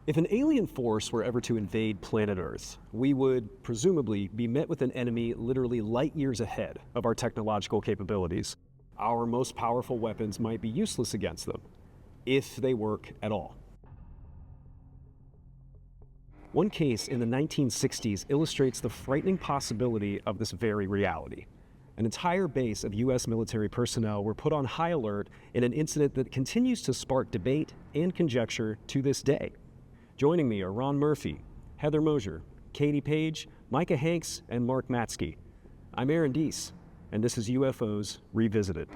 If an alien force were ever to invade planet Earth, we would presumably be met with an enemy literally light years ahead of our technological capabilities. Our most powerful weapons might be useless against them, if they work at all. One case in the 1960s illustrates the frightening possibility of this very reality. An entire base of U.S. military personnel were put on high alert in an incident that continues to spark debate and conjecture to this day. Joining me are Ron Murphy, Heather Mosier, Katie Page, Micah Hanks, and Mark Matsky. I'm Aaron Deese, and this is UFOs Revisited.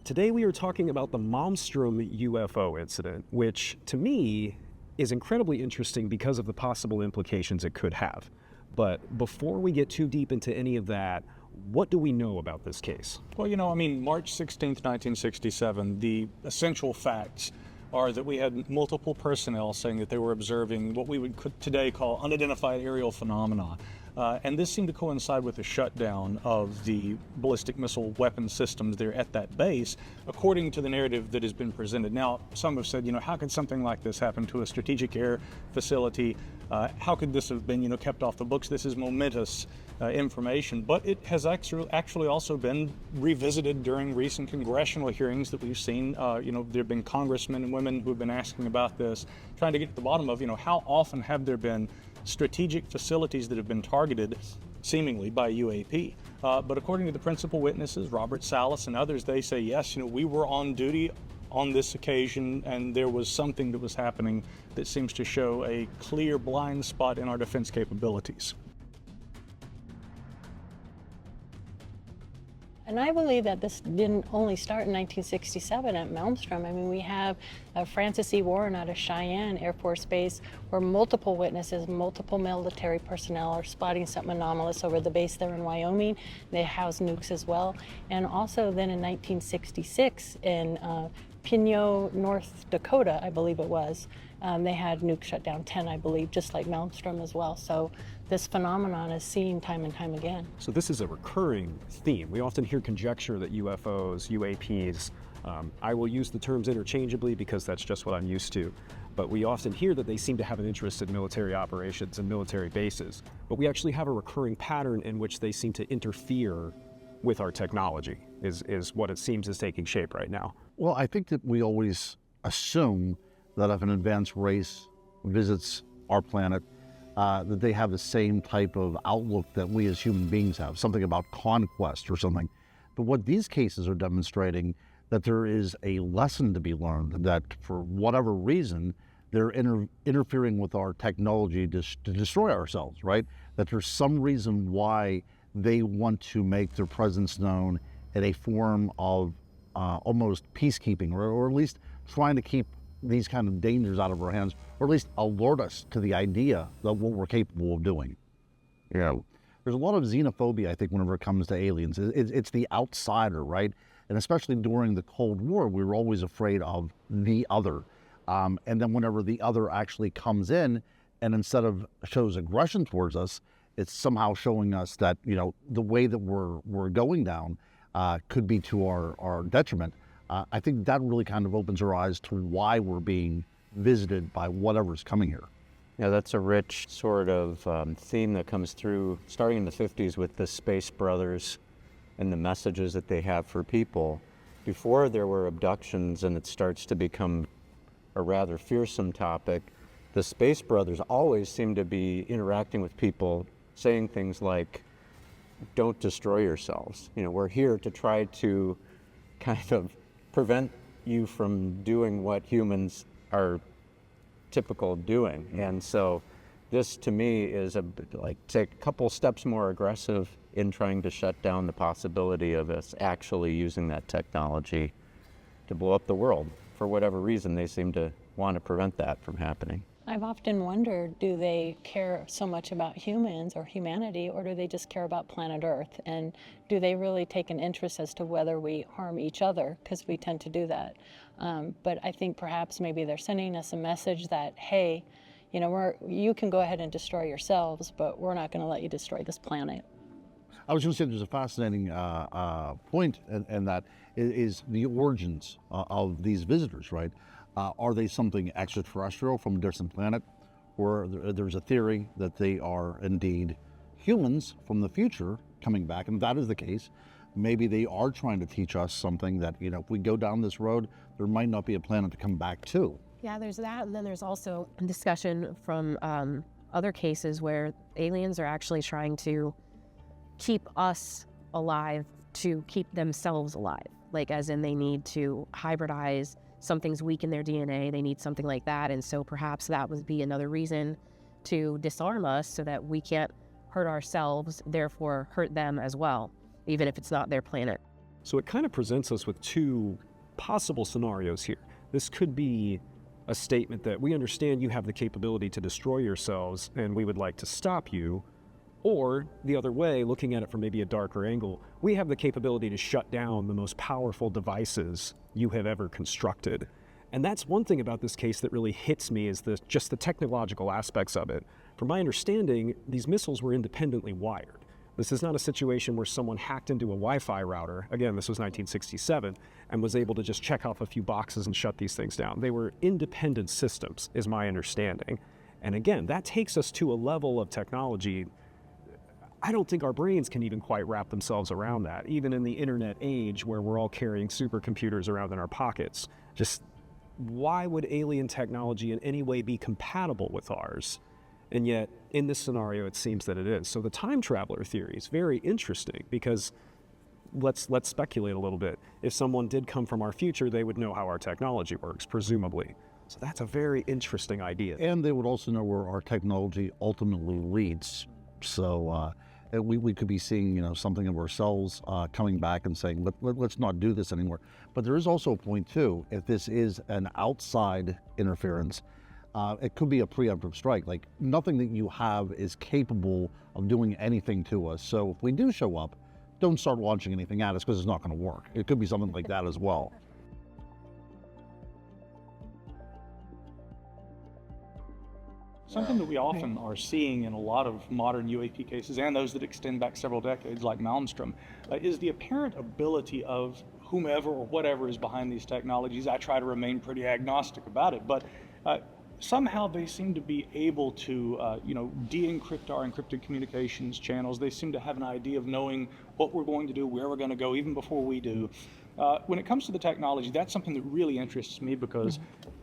Today we are talking about the Malmstrom UFO incident, which to me is incredibly interesting because of the possible implications it could have. But before we get too deep into any of that, what do we know about this case? Well, March 16th, 1967, the essential facts are that we had multiple personnel saying that they were observing what we would today call unidentified aerial phenomena. And this seemed to coincide with the shutdown of the ballistic missile weapon systems there at that base, according to the narrative that has been presented. Now, some have said, how could something like this happen to a strategic air facility? How could this have been, kept off the books? This is momentous information, but it has actually also been revisited during recent congressional hearings that we've seen. There have been congressmen and women who have been asking about this, trying to get to the bottom of, how often have there been strategic facilities that have been targeted seemingly by UAP. But according to the principal witnesses, Robert Salas and others, they say, yes, we were on duty on this occasion, and there was something that was happening that seems to show a clear blind spot in our defense capabilities. And I believe that this didn't only start in 1967 at Malmstrom. I mean, we have Francis E. Warren out of Cheyenne Air Force Base, where multiple witnesses, multiple military personnel are spotting something anomalous over the base there in Wyoming. They house nukes as well. And also then in 1966 in Pinot, North Dakota, I believe it was, they had nukes shut down 10, I believe, just like Malmstrom as well. So this phenomenon is seen time and time again. So this is a recurring theme. We often hear conjecture that UFOs, UAPs, I will use the terms interchangeably because that's just what I'm used to, but we often hear that they seem to have an interest in military operations and military bases. But we actually have a recurring pattern in which they seem to interfere with our technology, is what it seems is taking shape right now. Well, I think that we always assume that if an advanced race visits our planet, that they have the same type of outlook that we as human beings have, something about conquest or something. But what these cases are demonstrating, that there is a lesson to be learned, that for whatever reason, they're interfering with our technology to destroy ourselves, right? That there's some reason why they want to make their presence known in a form of almost peacekeeping, or at least trying to keep these kind of dangers out of our hands, or at least alert us to the idea that what we're capable of doing. There's a lot of xenophobia, I think, whenever it comes to aliens. It's the outsider, right? And especially during the Cold War, we were always afraid of the other. And then whenever the other actually comes in, and instead of shows aggression towards us, it's somehow showing us that, the way that we're going down could be to our detriment. I think that really kind of opens our eyes to why we're being visited by whatever's coming here. Yeah, that's a rich sort of theme that comes through starting in the 50s with the Space Brothers and the messages that they have for people. Before there were abductions and it starts to become a rather fearsome topic, the Space Brothers always seem to be interacting with people, saying things like, don't destroy yourselves. We're here to try to kind of prevent you from doing what humans are typical of doing. And so this to me is take a couple steps more aggressive in trying to shut down the possibility of us actually using that technology to blow up the world. For whatever reason, they seem to want to prevent that from happening. I've often wondered, do they care so much about humans or humanity, or do they just care about planet Earth? And do they really take an interest as to whether we harm each other? Because we tend to do that. But I think perhaps maybe they're sending us a message that, hey, you can go ahead and destroy yourselves, but we're not going to let you destroy this planet. I was going to say there's a fascinating point, and that is the origins of these visitors, right? Are they something extraterrestrial from a distant planet? Or there's a theory that they are indeed humans from the future coming back, and if that is the case, maybe they are trying to teach us something that, you know, if we go down this road, there might not be a planet to come back to. Yeah, there's that, and then there's also discussion from other cases where aliens are actually trying to keep us alive to keep themselves alive. Like, as in they need to hybridize, something's weak in their DNA, they need something like that, and so perhaps that would be another reason to disarm us so that we can't hurt ourselves, therefore hurt them as well, even if it's not their planet. So it kind of presents us with two possible scenarios here. This could be a statement that we understand you have the capability to destroy yourselves and we would like to stop you. Or the other way, looking at it from maybe a darker angle, we have the capability to shut down the most powerful devices you have ever constructed. And that's one thing about this case that really hits me, is just the technological aspects of it. From my understanding, these missiles were independently wired. This is not a situation where someone hacked into a Wi-Fi router, again, this was 1967, and was able to just check off a few boxes and shut these things down. They were independent systems, is my understanding. And again, that takes us to a level of technology I don't think our brains can even quite wrap themselves around that, even in the internet age where we're all carrying supercomputers around in our pockets. Just why would alien technology in any way be compatible with ours? And yet, in this scenario, it seems that it is. So the time traveler theory is very interesting because let's speculate a little bit. If someone did come from our future, they would know how our technology works, presumably. So that's a very interesting idea. And they would also know where our technology ultimately leads. So we could be seeing, you know, something of ourselves coming back and saying, let's not do this anymore. But there is also a point too, if this is an outside interference, it could be a preemptive strike. Like, nothing that you have is capable of doing anything to us. So if we do show up, don't start launching anything at us because it's not going to work. It could be something like that as well. Something that we often are seeing in a lot of modern UAP cases, and those that extend back several decades, like Malmstrom, is the apparent ability of whomever or whatever is behind these technologies. I try to remain pretty agnostic about it, but somehow they seem to be able to, de-encrypt our encrypted communications channels. They seem to have an idea of knowing what we're going to do, where we're going to go, even before we do. When it comes to the technology, that's something that really interests me, because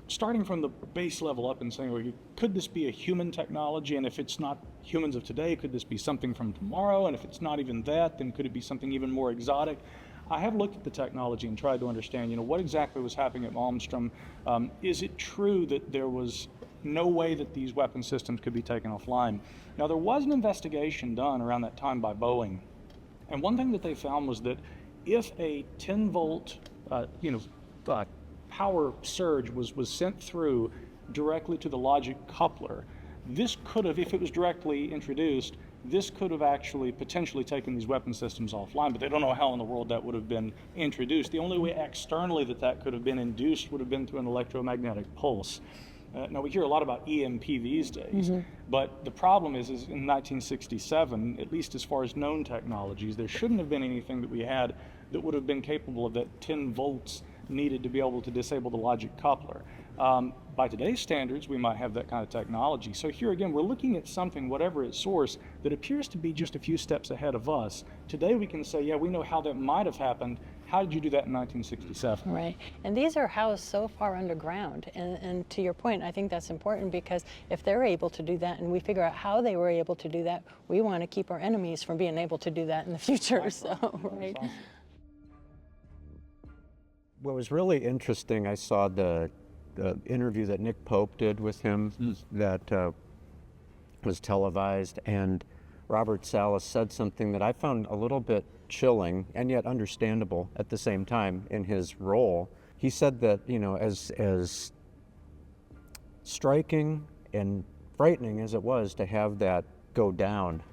starting from the base level up and saying, well, could this be a human technology? And if it's not humans of today, could this be something from tomorrow? And if it's not even that, then could it be something even more exotic? I have looked at the technology and tried to understand, what exactly was happening at Malmstrom. Is it true that there was no way that these weapon systems could be taken offline? Now, there was an investigation done around that time by Boeing. And one thing that they found was that if a 10-volt, power surge was sent through directly to the logic coupler, this could have, if it was directly introduced, this could have actually potentially taken these weapon systems offline, but they don't know how in the world that would have been introduced. The only way externally that could have been induced would have been through an electromagnetic pulse. Now, we hear a lot about EMP these days, but the problem is in 1967, at least as far as known technologies, there shouldn't have been anything that we had that would have been capable of that 10 volts needed to be able to disable the logic coupler. By today's standards, we might have that kind of technology. So here again, we're looking at something, whatever its source, that appears to be just a few steps ahead of us. Today we can say, yeah, we know how that might have happened. How did you do that in 1967? Right, and these are housed so far underground, and to your point, I think that's important, because if they're able to do that and we figure out how they were able to do that, we want to keep our enemies from being able to do that in the future. So, right. What was really interesting, I saw the interview that Nick Pope did with him that was televised, and Robert Salas said something that I found a little bit chilling and yet understandable at the same time in his role. He said that, as striking and frightening as it was to have that go down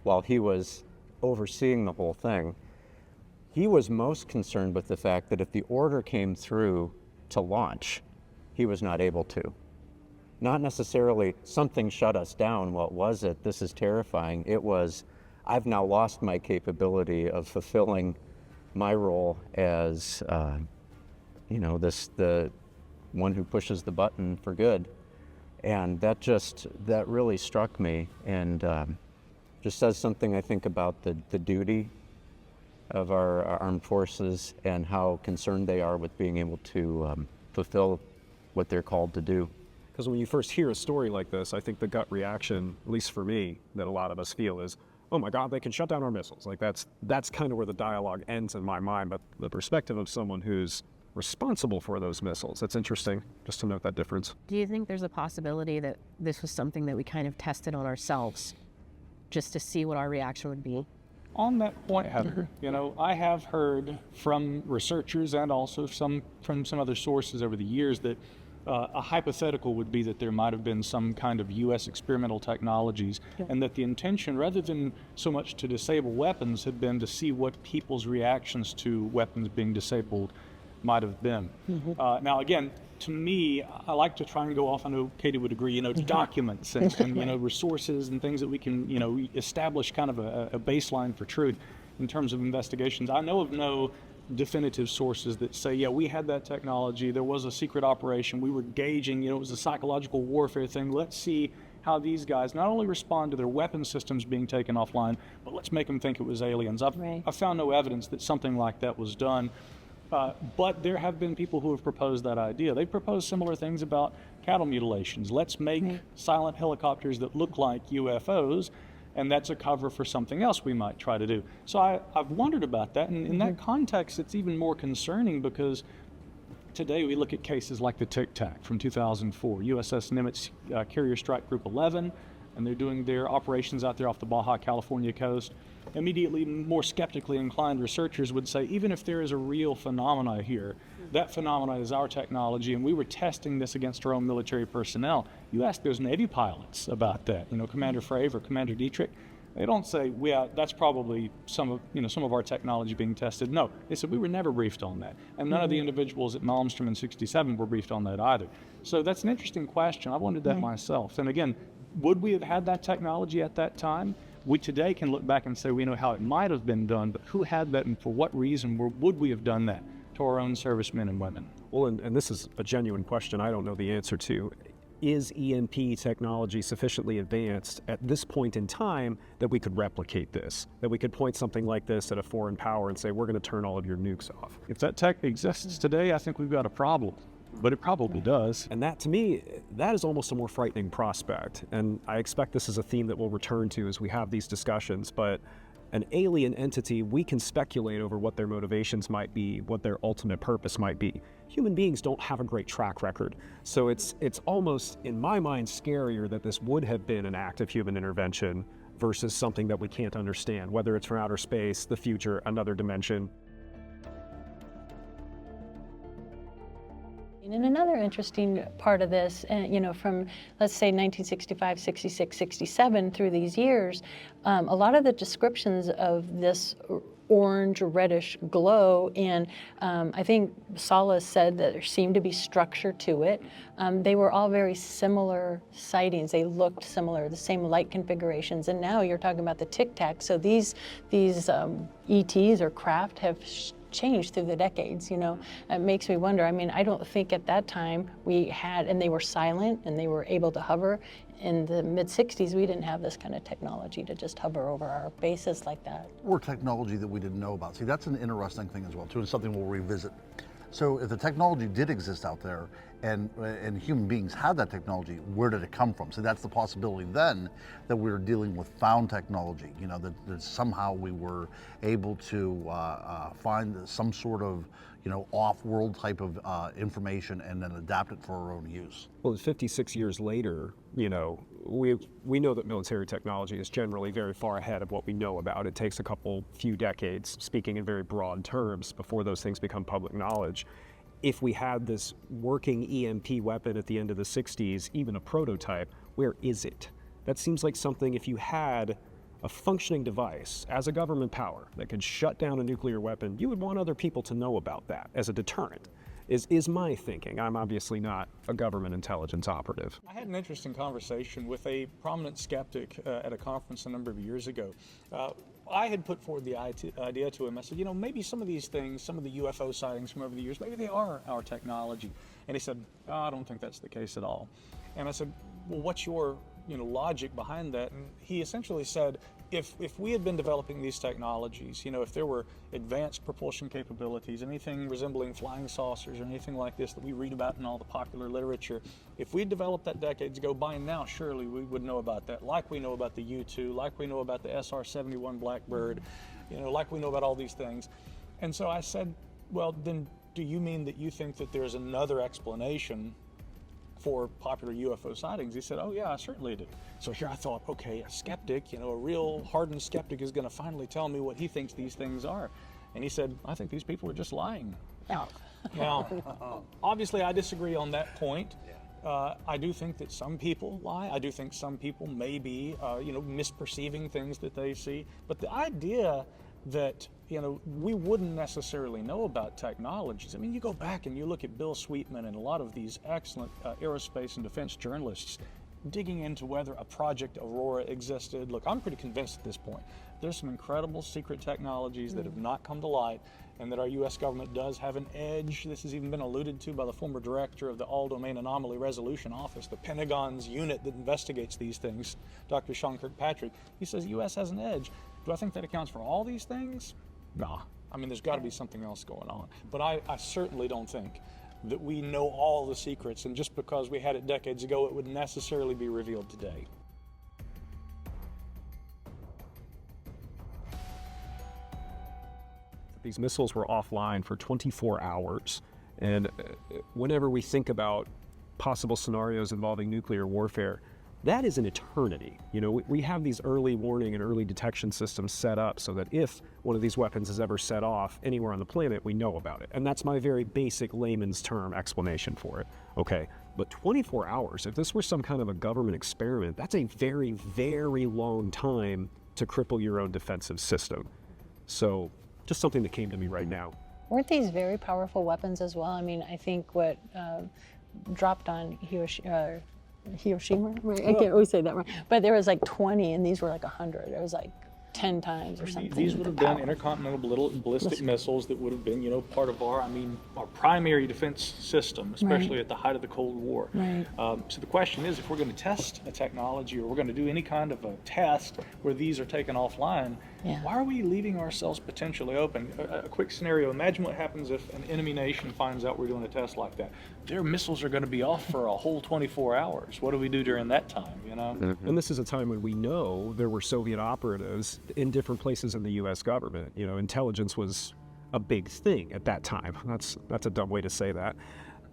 while he was overseeing the whole thing, he was most concerned with the fact that if the order came through to launch, he was not able to. Not necessarily something shut us down, what was it, this is terrifying. It was, I've now lost my capability of fulfilling my role as, the one who pushes the button for good. And that really struck me, and just says something, I think, about the duty of our armed forces and how concerned they are with being able to fulfill what they're called to do. Because when you first hear a story like this, I think the gut reaction, at least for me, that a lot of us feel is, oh my God, they can shut down our missiles. Like that's kind of where the dialogue ends in my mind. But the perspective of someone who's responsible for those missiles, that's interesting, just to note that difference. Do you think there's a possibility that this was something that we kind of tested on ourselves just to see what our reaction would be? On that point, Heather, I have heard from researchers and also from some other sources over the years that a hypothetical would be that there might have been some kind of U.S. experimental technologies, and that the intention, rather than so much to disable weapons, had been to see what people's reactions to weapons being disabled might have been. Now, again, to me, I like to try and go off, I know Katie would agree, documents and resources and things that we can, establish kind of a baseline for truth in terms of investigations. I know of no definitive sources that say, yeah, we had that technology, there was a secret operation, we were gauging, it was a psychological warfare thing, let's see how these guys not only respond to their weapon systems being taken offline, but let's make them think it was aliens. I've found no evidence that something like that was done. But there have been people who have proposed that idea. They proposed similar things about cattle mutilations. Let's make silent helicopters that look like UFOs, and that's a cover for something else we might try to do. So I've wondered about that, and in that context, it's even more concerning because today we look at cases like the Tic Tac from 2004, USS Nimitz Carrier Strike Group 11, and they're doing their operations out there off the Baja California coast. Immediately, more skeptically inclined researchers would say, even if there is a real phenomena here, that phenomena is our technology, and we were testing this against our own military personnel. You ask those Navy pilots about that, Commander Frave or Commander Dietrich, they don't say, yeah, that's probably some of our technology being tested. No, they said we were never briefed on that, and none of the individuals at Malmstrom in '67 were briefed on that either. So that's an interesting question. I wondered that myself. And again, would we have had that technology at that time? We today can look back and say we know how it might have been done, but who had that and for what reason would we have done that to our own servicemen and women? Well, and this is a genuine question I don't know the answer to. Is EMP technology sufficiently advanced at this point in time that we could replicate this? That we could point something like this at a foreign power and say, we're going to turn all of your nukes off? If that tech exists today, I think we've got a problem. But it probably does. And that, to me, that is almost a more frightening prospect. And I expect this is a theme that we'll return to as we have these discussions. But an alien entity, we can speculate over what their motivations might be, what their ultimate purpose might be. Human beings don't have a great track record. So it's almost, in my mind, scarier that this would have been an act of human intervention versus something that we can't understand, whether it's from outer space, the future, another dimension. And another interesting part of this, from let's say 1965, 66, 67 through these years, a lot of the descriptions of this orange or reddish glow, and I think Salas said that there seemed to be structure to it. They were all very similar sightings. They looked similar, the same light configurations. And now you're talking about the Tic Tac. So these ETs or craft have changed through the decades. It makes me wonder. I mean, I don't think at that time we had, and they were silent and they were able to hover. In the mid-60s, we didn't have this kind of technology to just hover over our bases like that. Or technology that we didn't know about. See, that's an interesting thing as well, too, and something we'll revisit. So if the technology did exist out there and human beings had that technology, where did it come from? So that's the possibility then that we were dealing with found technology, that somehow we were able to find some sort of, off-world type of information and then adapt it for our own use. Well, 56 years later, we know that military technology is generally very far ahead of what we know about. It takes a few decades, speaking in very broad terms, before those things become public knowledge. If we had this working EMP weapon at the end of the 60s, even a prototype, where is it? That seems like something, if you had a functioning device as a government power that could shut down a nuclear weapon, you would want other people to know about that as a deterrent. is my thinking. I'm obviously not a government intelligence operative. I had an interesting conversation with a prominent skeptic at a conference a number of years ago. I had put forward the idea to him. I said, you know, maybe some of these things, some of the UFO sightings from over the years, maybe they are our technology. And he said, oh, I don't think that's the case at all. And I said, well, what's your logic behind that? And he essentially said, if we had been developing these technologies, if there were advanced propulsion capabilities, anything resembling flying saucers or anything like this that we read about in all the popular literature, if we developed that decades ago, by now surely we would know about that, like we know about the U-2, like we know about the SR-71 Blackbird, like we know about all these things. And so I said, well, then do you mean that you think that there's another explanation for popular UFO sightings? He said, oh yeah, I certainly do. So here I thought, okay, a skeptic, a real hardened skeptic is going to finally tell me what he thinks these things are. And he said, I think these people are just lying. Now, obviously I disagree on that point. I do think that some people lie. I do think some people may be, misperceiving things that they see. But the idea that we wouldn't necessarily know about technologies. I mean, you go back and you look at Bill Sweetman and a lot of these excellent aerospace and defense journalists digging into whether a Project Aurora existed. Look, I'm pretty convinced at this point. There's some incredible secret technologies that have not come to light, and that our U.S. government does have an edge. This has even been alluded to by the former director of the All-Domain Anomaly Resolution Office, the Pentagon's unit that investigates these things, Dr. Sean Kirkpatrick. He says the U.S. has an edge. Do I think that accounts for all these things? Nah. I mean, there's got to be something else going on. But I certainly don't think that we know all the secrets, and just because we had it decades ago, it would necessarily be revealed today. These missiles were offline for 24 hours. And whenever we think about possible scenarios involving nuclear warfare, that is an eternity. We have these early warning and early detection systems set up so that if one of these weapons is ever set off anywhere on the planet, we know about it. And that's my very basic layman's term explanation for it. Okay, but 24 hours, if this were some kind of a government experiment, that's a very, very long time to cripple your own defensive system. So just something that came to me right now. Weren't these very powerful weapons as well? I mean, I think what dropped on Hiroshima, right? I can't always say that wrong. But there was like 20, and these were like 100. It was like 10 times or something. These would have been intercontinental ballistic missiles that would have been, part of our primary defense system, especially at the height of the Cold War. Right. So the question is, if we're going to test a technology, or we're going to do any kind of a test where these are taken offline, why are we leaving ourselves potentially open? A quick scenario: imagine what happens if an enemy nation finds out we're doing a test like that. Their missiles are going to be off for a whole 24 hours. What do we do during that time? And this is a time when we know there were Soviet operatives in different places in the U.S. government. Intelligence was a big thing at that time. That's a dumb way to say that.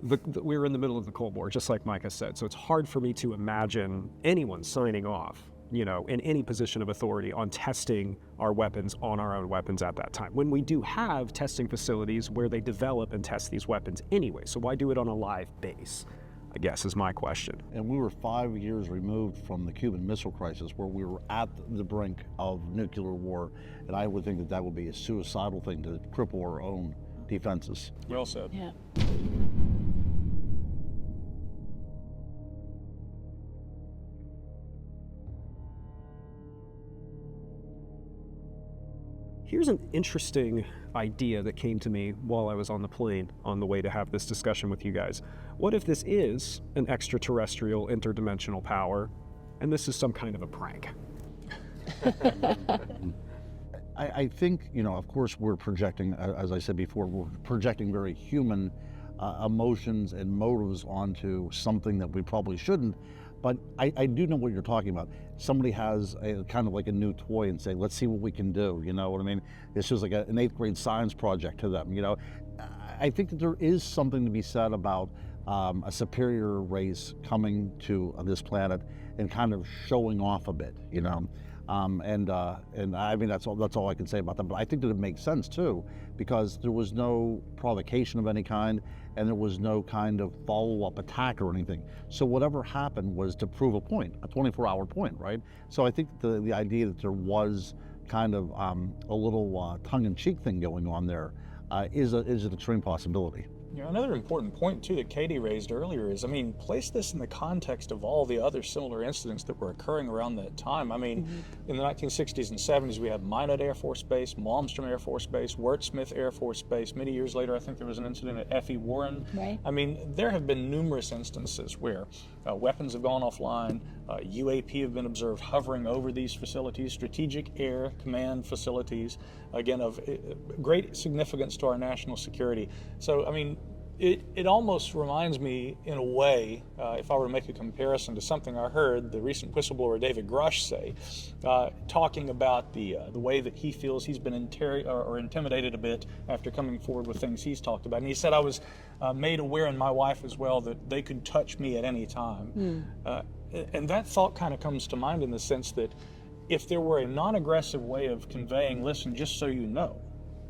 We were in the middle of the Cold War, just like Micah said, so it's hard for me to imagine anyone signing off, in any position of authority on testing our weapons on our own weapons at that time, when we do have testing facilities where they develop and test these weapons anyway. So why do it on a live base, I guess, is my question. And we were 5 years removed from the Cuban Missile Crisis, where we were at the brink of nuclear war, and I would think that would be a suicidal thing to cripple our own defenses. Well said. Yeah. Here's an interesting idea that came to me while I was on the plane on the way to have this discussion with you guys. What if this is an extraterrestrial interdimensional power, and this is some kind of a prank? I think, of course we're projecting, as I said before, we're projecting very human emotions and motives onto something that we probably shouldn't. But I do know what you're talking about. Somebody has a kind of like a new toy and say, let's see what we can do, you know what I mean? It's just like an 8th grade science project to them, I think that there is something to be said about a superior race coming to this planet and kind of showing off a bit, and I mean, that's all I can say about that. But I think that it makes sense too, because there was no provocation of any kind, and there was no kind of follow-up attack or anything. So whatever happened was to prove a point, a 24-hour point, right? So I think the idea that there was kind of a little tongue-in-cheek thing going on there is an extreme possibility. You know, another important point, too, that Katie raised earlier is, I mean, place this in the context of all the other similar incidents that were occurring around that time. I mean, in the 1960s and 70s, we had Minot Air Force Base, Malmstrom Air Force Base, Wurtsmith Air Force Base. Many years later, I think there was an incident at F.E. Warren. Right. I mean, there have been numerous instances where weapons have gone offline, UAP have been observed hovering over these facilities, strategic air command facilities, again, of great significance to our national security. So, I mean, it almost reminds me, in a way, if I were to make a comparison to something I heard the recent whistleblower David Grush say, talking about the way that he feels he's been intimidated a bit after coming forward with things he's talked about. And he said, I was made aware, and my wife as well, that they could touch me at any time. And that thought kind of comes to mind in the sense that if there were a non-aggressive way of conveying, listen, just so you know,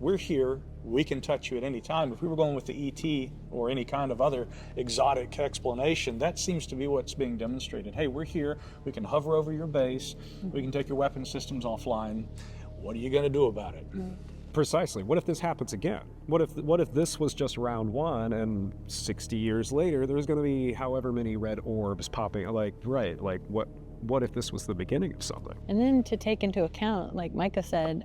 we're here, we can touch you at any time. If we were going with the ET or any kind of other exotic explanation, that seems to be what's being demonstrated. Hey, we're here, we can hover over your base, we can take your weapon systems offline. What are you going to do about it? Precisely. What if this happens again? What if this was just round one, and 60 years later there's going to be however many red orbs popping? Like what if this was the beginning of something? And then to take into account, like Micah said,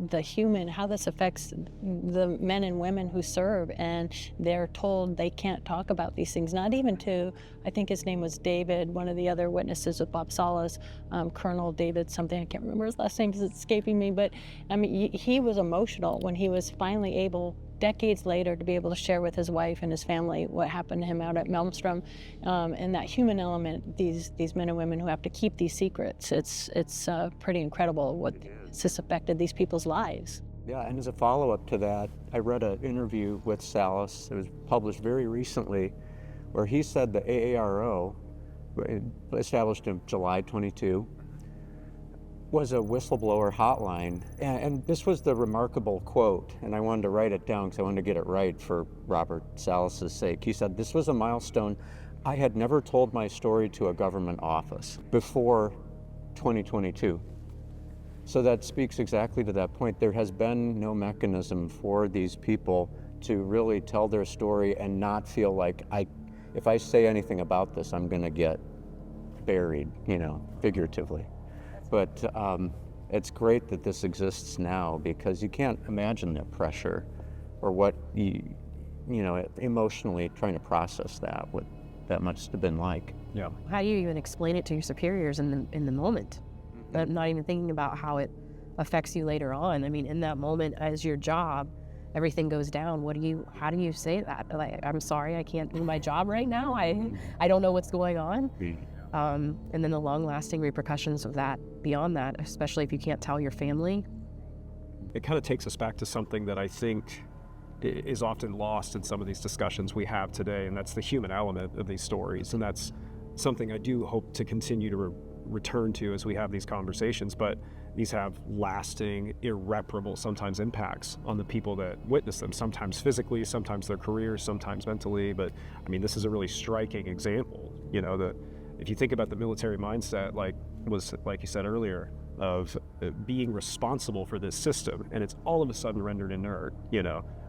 the human, how this affects the men and women who serve, and they're told they can't talk about these things, not even to, I think his name was David, one of the other witnesses with Bob Salas, Colonel David something, I can't remember his last name because it's escaping me, but I mean, he was emotional when he was finally able, decades later, to be able to share with his wife and his family what happened to him out at Malmstrom, and that human element, these men and women who have to keep these secrets. It's pretty incredible what this affected these people's lives. Yeah, and as a follow-up to that, I read an interview with Salas. It was published very recently, where he said the AARO, established in July 22, was a whistleblower hotline. And this was the remarkable quote, and I wanted to write it down because I wanted to get it right for Robert Salas's sake. He said, "This was a milestone. I had never told my story to a government office before 2022. So that speaks exactly to that point. There has been no mechanism for these people to really tell their story and not feel like if I say anything about this, I'm going to get buried, figuratively. But it's great that this exists now, because you can't imagine the pressure or what emotionally trying to process that, what that must have been like. Yeah. How do you even explain it to your superiors in the moment? But not even thinking about how it affects you later on. I mean, in that moment, as your job, everything goes down. How do you say that? Like, I'm sorry, I can't do my job right now. I don't know what's going on. And then the long-lasting repercussions of that, beyond that, especially if you can't tell your family. It kind of takes us back to something that I think is often lost in some of these discussions we have today, and that's the human element of these stories. And that's something I do hope to continue to return to as we have these conversations, but these have lasting, irreparable, sometimes impacts on the people that witness them, sometimes physically, sometimes their careers, sometimes mentally. But I mean, this is a really striking example, that if you think about the military mindset, like you said earlier, of being responsible for this system, and it's all of a sudden rendered inert.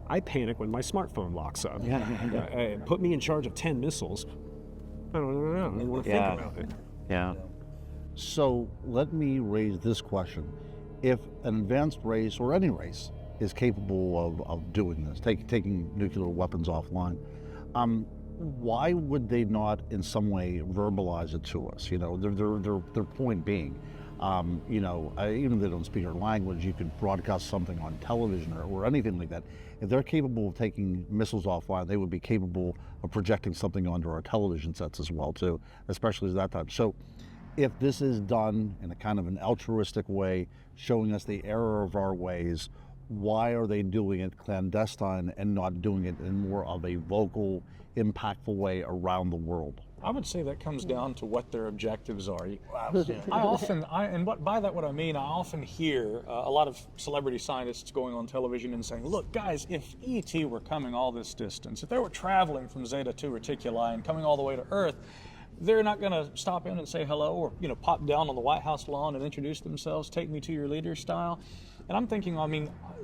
I panic when my smartphone locks up. Put me in charge of 10 missiles. I don't know. I want to think about it. Yeah. So let me raise this question. If an advanced race, or any race, is capable of doing this, taking nuclear weapons offline, why would they not in some way verbalize it to us? Their point being, even if they don't speak our language, you could broadcast something on television or anything like that. If they're capable of taking missiles offline, they would be capable of projecting something onto our television sets as well too, especially at that time. So if this is done in a kind of an altruistic way, showing us the error of our ways, why are they doing it clandestine and not doing it in more of a vocal, impactful way around the world? I would say that comes down to what their objectives are. By that what I mean, I often hear a lot of celebrity scientists going on television and saying, look guys, if ET were coming all this distance, if they were traveling from Zeta 2 Reticuli and coming all the way to Earth, they're not going to stop in and say hello, or pop down on the White House lawn and introduce themselves, take me to your leader style. And I'm thinking,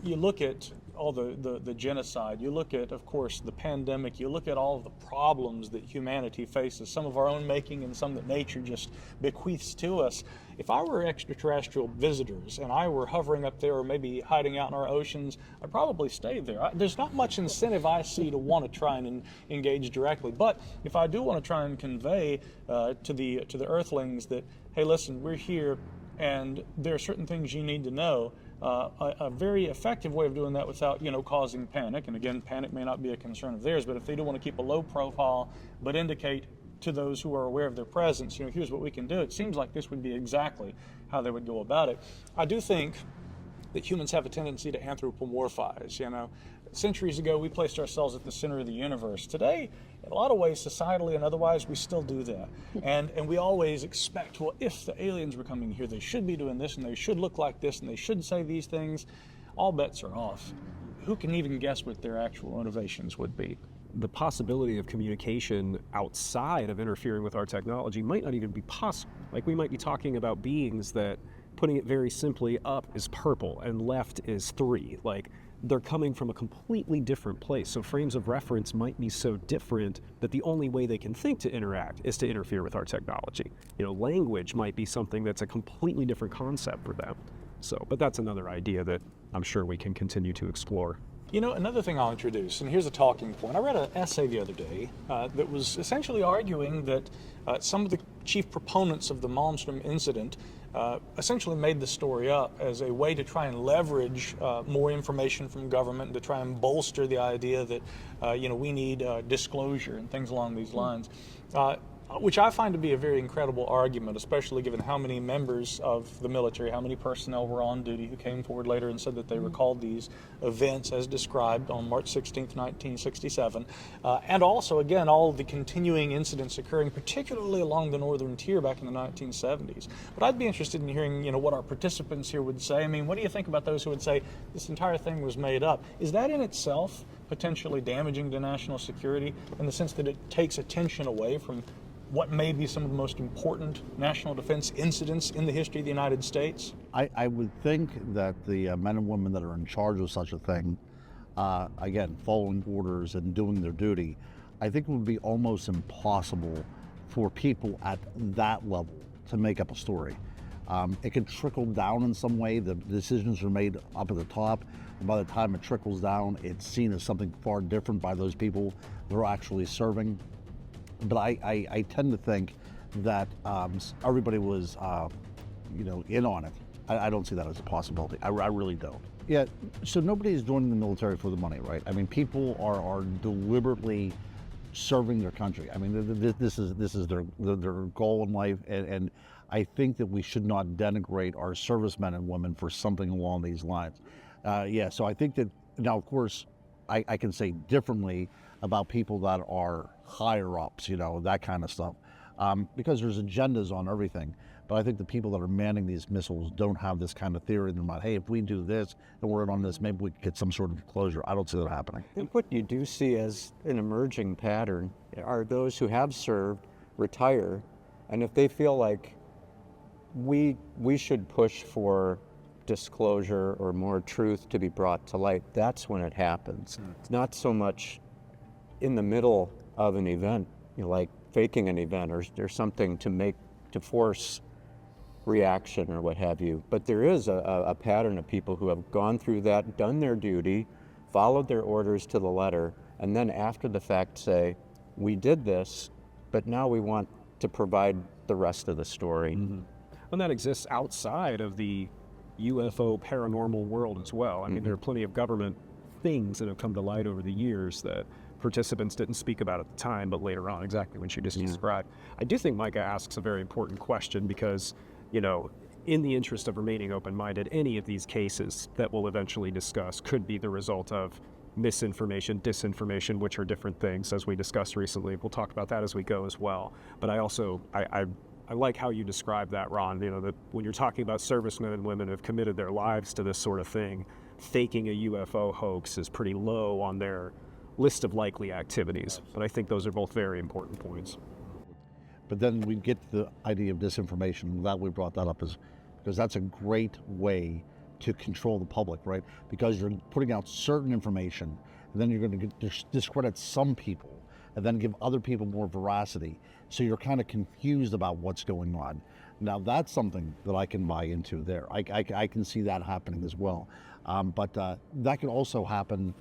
you look at all the genocide, you look at, of course, the pandemic, you look at all of the problems that humanity faces, some of our own making and some that nature just bequeaths to us. If I were extraterrestrial visitors and I were hovering up there or maybe hiding out in our oceans, I'd probably stay there. There's not much incentive I see to want to try and engage directly. But if I do want to try and convey to the Earthlings that, hey, listen, we're here and there are certain things you need to know, a very effective way of doing that without, causing panic. And again, panic may not be a concern of theirs, but if they do want to keep a low profile but indicate to those who are aware of their presence, here's what we can do. It seems like this would be exactly how they would go about it. I do think that humans have a tendency to anthropomorphize. Centuries ago, we placed ourselves at the center of the universe. Today, in a lot of ways, societally and otherwise, we still do that. And we always expect, well, if the aliens were coming here, they should be doing this, and they should look like this, and they should say these things. All bets are off. Who can even guess what their actual motivations would be? The possibility of communication outside of interfering with our technology might not even be possible. Like, we might be talking about beings that, putting it very simply, up is purple and left is 3. Like, they're coming from a completely different place. So frames of reference might be so different that the only way they can think to interact is to interfere with our technology. Language might be something that's a completely different concept for them. So, but that's another idea that I'm sure we can continue to explore. Another thing I'll introduce, and here's a talking point. I read an essay the other day that was essentially arguing that some of the chief proponents of the Malmstrom incident essentially made the story up as a way to try and leverage more information from government and to try and bolster the idea that, we need disclosure and things along these lines. Which I find to be a very incredible argument, especially given how many members of the military, how many personnel were on duty who came forward later and said that they recalled these events as described on March 16th, 1967. And also, again, all of the continuing incidents occurring, particularly along the northern tier back in the 1970s. But I'd be interested in hearing, what our participants here would say. I mean, what do you think about those who would say this entire thing was made up? Is that in itself potentially damaging to national security in the sense that it takes attention away from what may be some of the most important national defense incidents in the history of the United States? I would think that the men and women that are in charge of such a thing, again, following orders and doing their duty, I think it would be almost impossible for people at that level to make up a story. It can trickle down in some way. The decisions are made up at the top, and by the time it trickles down, it's seen as something far different by those people that are actually serving. But I tend to think that everybody was, in on it. I don't see that as a possibility. I really don't. Yeah, so nobody is joining the military for the money, right? I mean, people are deliberately serving their country. I mean, this is their goal in life, and I think that we should not denigrate our servicemen and women for something along these lines. So I think that, now, of course, I can say differently about people that are higher ups, that kind of stuff, because there's agendas on everything. But I think the people that are manning these missiles don't have this kind of theory in their mind. Hey, if we do this and we're in on this, maybe we could get some sort of closure. I don't see that happening. And what you do see as an emerging pattern are those who have served, retire, and if they feel like we should push for disclosure or more truth to be brought to light, that's when it happens. It's not so much in the middle of an event, like faking an event or something to force reaction or what have you. But there is a pattern of people who have gone through that, done their duty, followed their orders to the letter, and then after the fact say, we did this, but now we want to provide the rest of the story. Mm-hmm. And that exists outside of the UFO paranormal world as well. I mean, there are plenty of government things that have come to light over the years that participants didn't speak about at the time, but later on, exactly when she just described. I do think Micah asks a very important question because, in the interest of remaining open-minded, any of these cases that we'll eventually discuss could be the result of misinformation, disinformation, which are different things, as we discussed recently. We'll talk about that as we go as well. But I also, I like how you describe that, Ron, that when you're talking about servicemen and women who have committed their lives to this sort of thing, faking a UFO hoax is pretty low on their list of likely activities. But I think those are both very important points. But then we get to the idea of disinformation. I'm glad we brought that up, because that's a great way to control the public, right? Because you're putting out certain information, and then you're going to discredit some people, and then give other people more veracity. So you're kind of confused about what's going on. Now that's something that I can buy into there. I can see that happening as well. But that can also happen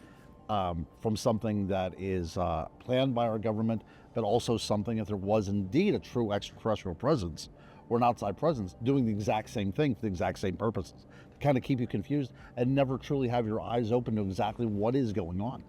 from something that is planned by our government, but also something, if there was indeed a true extraterrestrial presence or an outside presence doing the exact same thing for the exact same purposes, to kind of keep you confused and never truly have your eyes open to exactly what is going on.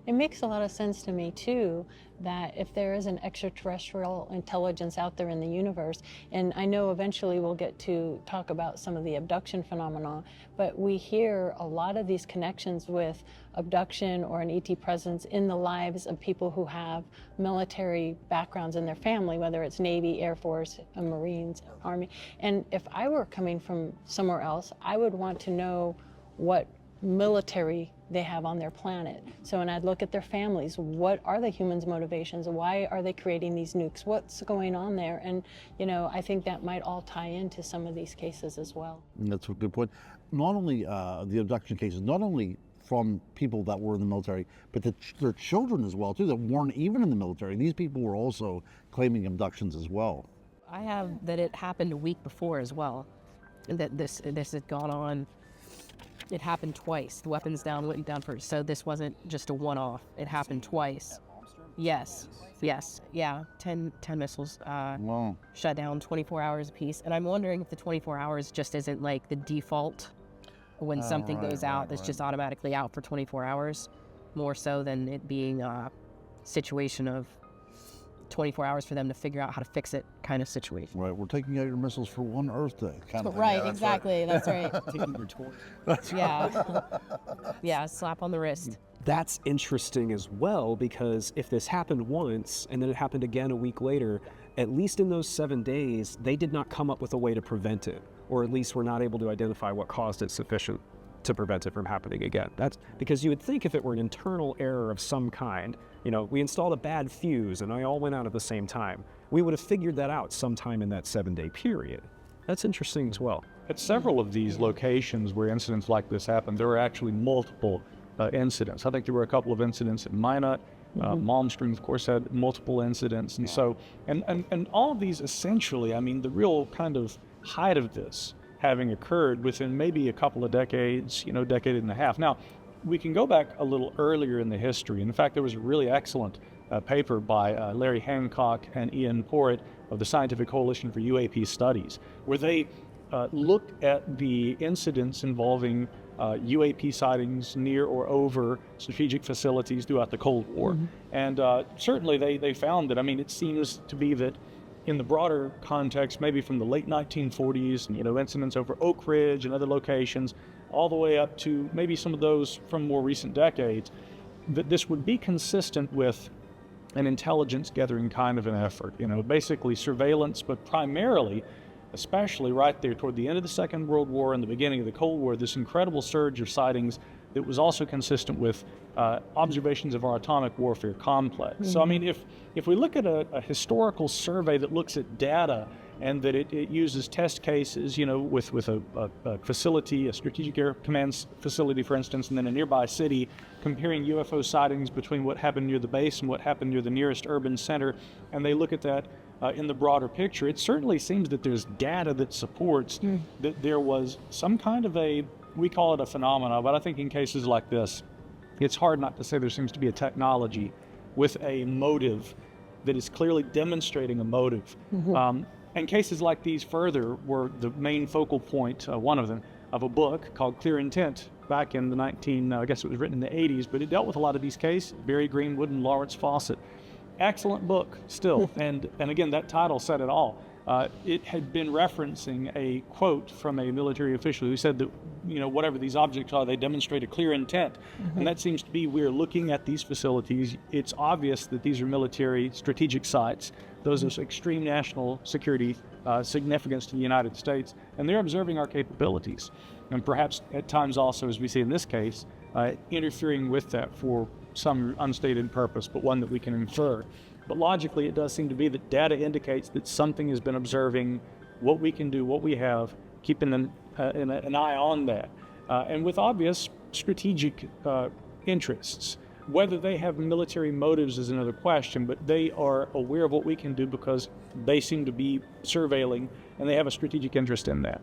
It makes a lot of sense to me, too, that if there is an extraterrestrial intelligence out there in the universe, and I know eventually we'll get to talk about some of the abduction phenomena, but we hear a lot of these connections with abduction or an ET presence in the lives of people who have military backgrounds in their family, whether it's Navy, Air Force, Marines, Army. And if I were coming from somewhere else, I would want to know what military they have on their planet. So when I'd look at their families, what are the humans' motivations? Why are they creating these nukes? What's going on there? And, you know, I think that might all tie into some of these cases as well. And that's a good point. Not only the abduction cases, not only from people that were in the military, but their children as well, too, that weren't even in the military. These people were also claiming abductions as well. I have that it happened a week before as well, that this had gone on. It happened twice. The weapons went down first. So this wasn't just a one-off. It happened twice. Yes. Yeah. 10 missiles Wow. shut down, 24 hours apiece. And I'm wondering if the 24 hours just isn't like the default when something goes out that's just automatically out for 24 hours, more so than it being a situation of 24 hours for them to figure out how to fix it kind of situation. Right, we're taking out your missiles for one Earth Day. Kind of thing. Right, Yeah, that's exactly. That's right. That's Yeah. Yeah, slap on the wrist. That's interesting as well, because if this happened once and then it happened again a week later, at least in those 7 days, they did not come up with a way to prevent it, or at least were not able to identify what caused it sufficient to prevent it from happening again. That's because you would think if it were an internal error of some kind, you know, we installed a bad fuse and they all went out at the same time, we would have figured that out sometime in that 7-day period. That's interesting as well. At several of these locations where incidents like this happened, there were actually multiple incidents. I think there were a couple of incidents at Minot. Malmstrom, of course, had multiple incidents. And so, and all of these essentially, I mean, the real kind of height of this having occurred within maybe a couple of decades, you know, decade and a half. Now, we can go back a little earlier in the history. In fact, there was a really excellent paper by Larry Hancock and Ian Porritt of the Scientific Coalition for UAP Studies, where they looked at the incidents involving UAP sightings near or over strategic facilities throughout the Cold War. And certainly they found that, I mean, it seems to be that in the broader context, maybe from the late 1940s, you know, incidents over Oak Ridge and other locations, all the way up to maybe some of those from more recent decades, that this would be consistent with an intelligence gathering kind of an effort, you know, basically surveillance, but primarily, especially right there toward the end of the Second World War and the beginning of the Cold War, this incredible surge of sightings that was also consistent with observations of our atomic warfare complex. So, I mean, if we look at a historical survey that looks at data and that it uses test cases, you know, with a facility, a strategic air command facility, for instance, and then a nearby city, comparing UFO sightings between what happened near the base and what happened near the nearest urban center, and they look at that in the broader picture, it certainly seems that there's data that supports that there was some kind of we call it a phenomena, but I think in cases like this, it's hard not to say there seems to be a technology with a motive that is clearly demonstrating a motive. And cases like these further were the main focal point, one of them, of a book called Clear Intent back in the I guess it was written in the 80s, but it dealt with a lot of these cases, Barry Greenwood and Lawrence Fawcett. Excellent book still, and again, that title said it all. It had been referencing a quote from a military official who said that, you know, whatever these objects are, they demonstrate a clear intent. And that seems to be, we're looking at these facilities. It's obvious that these are military strategic sites. Those are extreme national security significance to the United States, and they're observing our capabilities. And perhaps at times also, as we see in this case, interfering with that for some unstated purpose, but one that we can infer. But logically, it does seem to be that data indicates that something has been observing what we can do, what we have, keeping an eye on that. and with obvious strategic interests. Whether they have military motives is another question, but they are aware of what we can do because they seem to be surveilling and they have a strategic interest in that.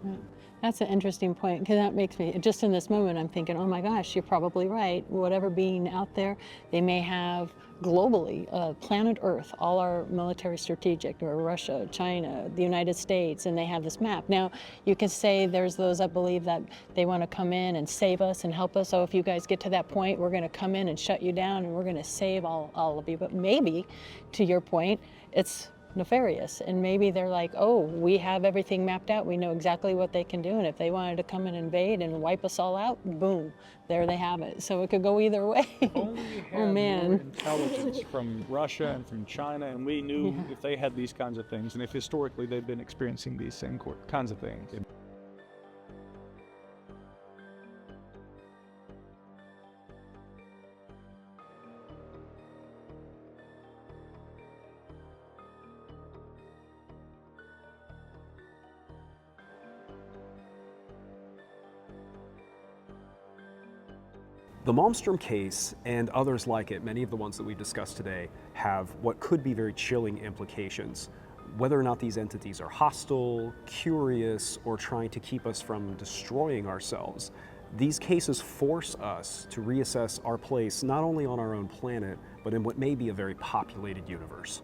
That's an interesting point, because that makes me, just in this moment, I'm thinking, oh my gosh, you're probably right. Whatever being out there, they may have globally, planet Earth, all our military strategic, or Russia, China, the United States, and they have this map. Now, you can say there's those that believe that they want to come in and save us and help us. So if you guys get to that point, we're going to come in and shut you down and we're going to save all of you. But maybe, to your point, it's nefarious, and maybe they're like, oh, we have everything mapped out, we know exactly what they can do, and if they wanted to come and invade and wipe us all out, boom, there they have it. So it could go either way. Only we had Oh man, more intelligence from Russia and from China, and we knew if they had these kinds of things, and if historically they've been experiencing these same kinds of things. The Malmstrom case and others like it, many of the ones that we've discussed today, have what could be very chilling implications. Whether or not these entities are hostile, curious, or trying to keep us from destroying ourselves, these cases force us to reassess our place not only on our own planet, but in what may be a very populated universe.